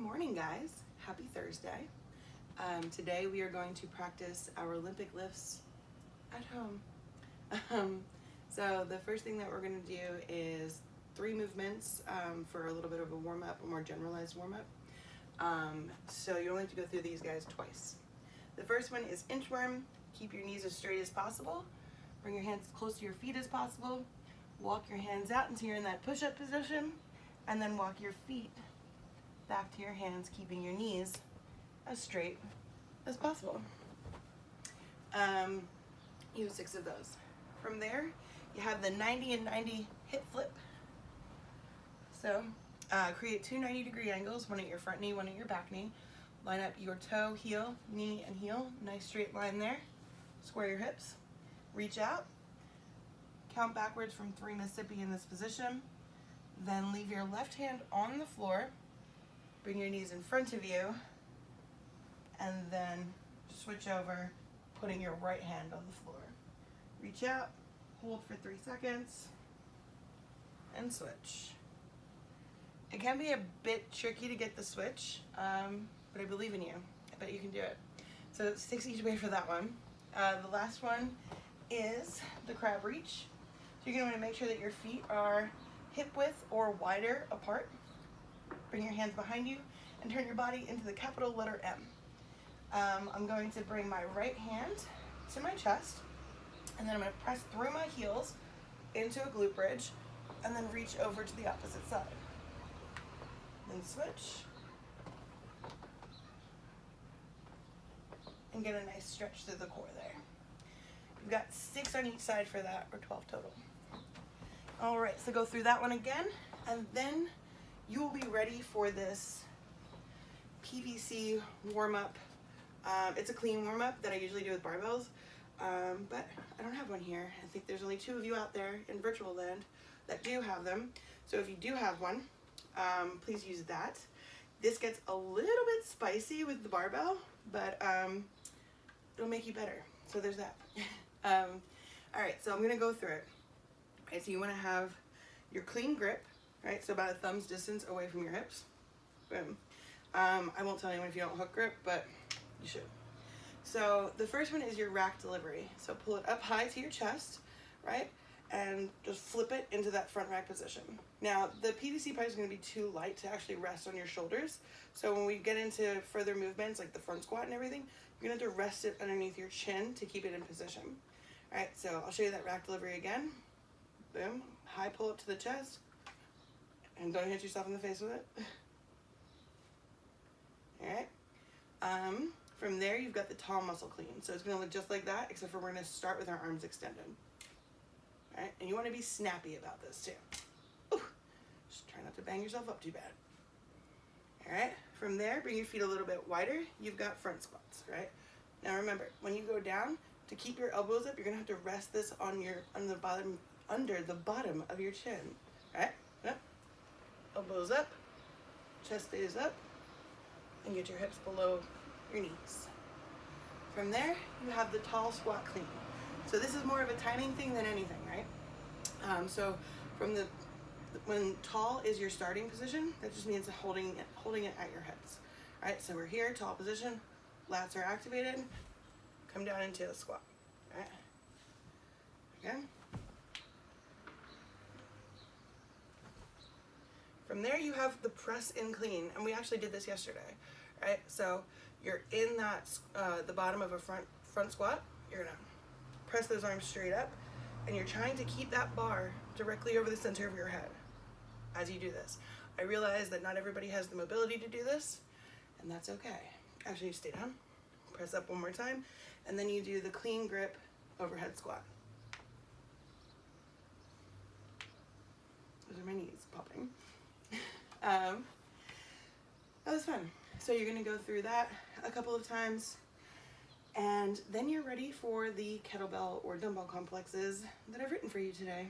morning, guys. Happy Thursday. Today we are going to practice our Olympic lifts at home. So the first thing that we're going to do is 3 movements for a little bit of a warm-up, a more generalized warm-up. So you only have to go through these guys twice. The first one is inchworm. Keep your knees as straight as possible. Bring your hands as close to your feet as possible. Walk your hands out until you're in that push-up position, and then walk your feet back to your hands, keeping your knees as straight as possible. You have 6 of those. From there, you have the 90 and 90 hip flip. So create 2 90-degree angles, one at your front knee, one at your back knee. Line up your toe, heel, knee, and heel. Nice straight line there. Square your hips. Reach out. Count backwards from 3 Mississippi in this position. Then leave your left hand on the floor. Bring your knees in front of you. And then switch over, putting your right hand on the floor. Reach out, hold for 3 seconds, and switch. It can be a bit tricky to get the switch, but I believe in you. I bet you can do it. So 6 each way for that one. The last one is the crab reach. So you're going to want to make sure that your feet are hip width or wider apart. Bring your hands behind you and turn your body into the capital letter M. I'm going to bring my right hand to my chest, and then I'm going to press through my heels into a glute bridge, and then reach over to the opposite side. Then switch. And get a nice stretch through the core there. You've got 6 on each side for that, or 12 total. All right, so go through that one again, and then you will be ready for this PVC warm-up. It's a clean warm-up that I usually do with barbells, but I don't have one here. I think there's only 2 of you out there in virtual land that do have them. So if you do have one, please use that. This gets a little bit spicy with the barbell, but it'll make you better. So there's that. All right, so I'm gonna go through it. All right, so you wanna have your clean grip, right? So about a thumb's distance away from your hips. Boom. I won't tell anyone if you don't hook grip, but you should. So the first one is your rack delivery. So pull it up high to your chest, right? And just flip it into that front rack position. Now, the PVC pipe is going to be too light to actually rest on your shoulders. So when we get into further movements, like the front squat and everything, you're going to have to rest it underneath your chin to keep it in position. All right, so I'll show you that rack delivery again. Boom. High pull up to the chest. And don't hit yourself in the face with it. All right. From there, you've got the tall muscle clean. So it's going to look just like that, except for we're going to start with our arms extended. All right, and you want to be snappy about this too. Ooh, just try not to bang yourself up too bad. All right, from there, bring your feet a little bit wider. You've got front squats, right? Now remember, when you go down, to keep your elbows up, you're going to have to rest this on the bottom, under the bottom of your chin. All right, yep. Elbows up, chest stays up, and get your hips below your knees. From there, you have the tall squat clean. So this is more of a timing thing than anything, right? So from when tall is your starting position, that just means holding it at your hips. All right, so we're here, tall position, lats are activated, come down into the squat. All right, okay. From there, you have the press in clean, and we actually did this yesterday. Right, so you're in that the bottom of a front squat. You're gonna press those arms straight up, and you're trying to keep that bar directly over the center of your head as you do this. I realize that not everybody has the mobility to do this, and that's okay. Actually, stay down, press up one more time, and then you do the clean grip overhead squat. Those are my knees popping. That was fun. So you're going to go through that a couple of times, and then you're ready for the kettlebell or dumbbell complexes that I've written for you today.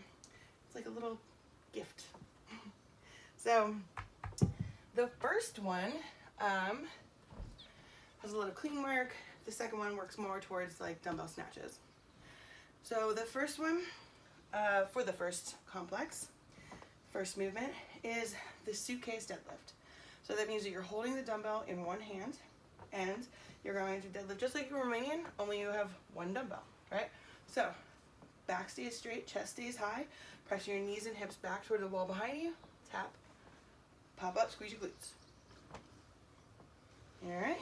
It's like a little gift. So the first one has a lot of clean work. The second one works more towards like dumbbell snatches. So the first one, for the first complex, first movement, is the suitcase deadlift. So that means that you're holding the dumbbell in one hand and you're going to deadlift just like a Romanian, only you have one dumbbell, right? So back stays straight, chest stays high, press your knees and hips back toward the wall behind you, tap, pop up, squeeze your glutes. All right.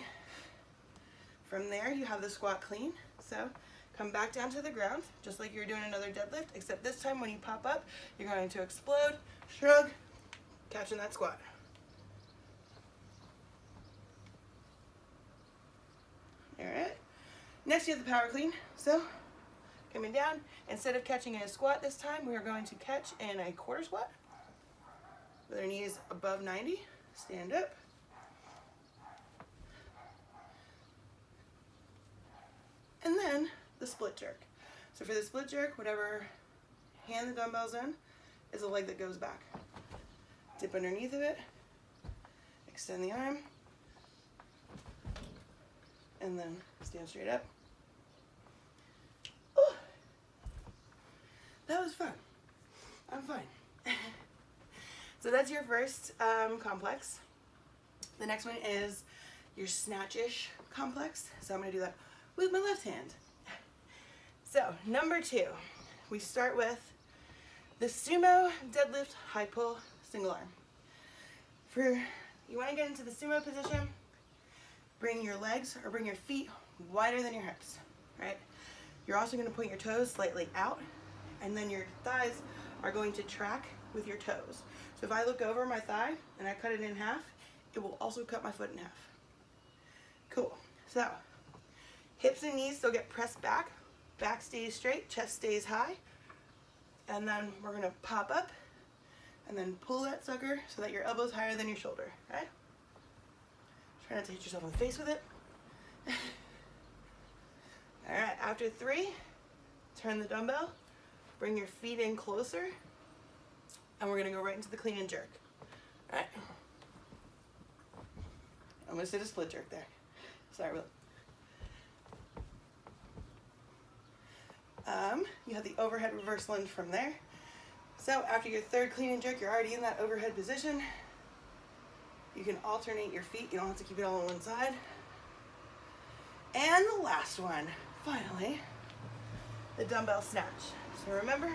From there, you have the squat clean. So come back down to the ground, just like you're doing another deadlift, except this time when you pop up, you're going to explode, shrug, catching that squat. All right. Next, you have the power clean. So coming down, instead of catching in a squat this time, we are going to catch in a quarter squat with our knees above 90. Stand up. And then the split jerk. So for the split jerk, whatever hand the dumbbell's in is a leg that goes back. Dip underneath of it, extend the arm, and then stand straight up. Ooh, that was fun. I'm fine. So that's your first complex. The next one is your snatch-ish complex. So I'm going to do that with my left hand. So number 2, we start with the sumo deadlift high pull single arm. You want to get into the sumo position, bring your legs or bring your feet wider than your hips, right? You're also going to point your toes slightly out, and then your thighs are going to track with your toes. So if I look over my thigh and I cut it in half, it will also cut my foot in half. Cool. So hips and knees still get pressed back. Back stays straight, chest stays high. And then we're going to pop up and then pull that sucker so that your elbow's higher than your shoulder, right? Try not to hit yourself in the face with it. All right, after 3, turn the dumbbell, bring your feet in closer, and we're going to go right into the clean and jerk. All right. I almost did a split jerk there. Sorry, Will. You have the overhead reverse lunge from there. So after your 3rd clean and jerk, you're already in that overhead position. You can alternate your feet. You don't have to keep it all on one side. And the last one, finally, the dumbbell snatch. So remember,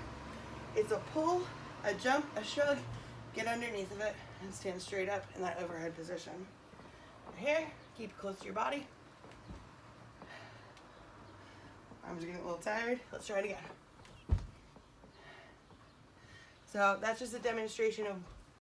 it's a pull, a jump, a shrug, get underneath of it, and stand straight up in that overhead position. Here, keep it close to your body. Arms are getting a little tired. Let's try it again. So that's just a demonstration of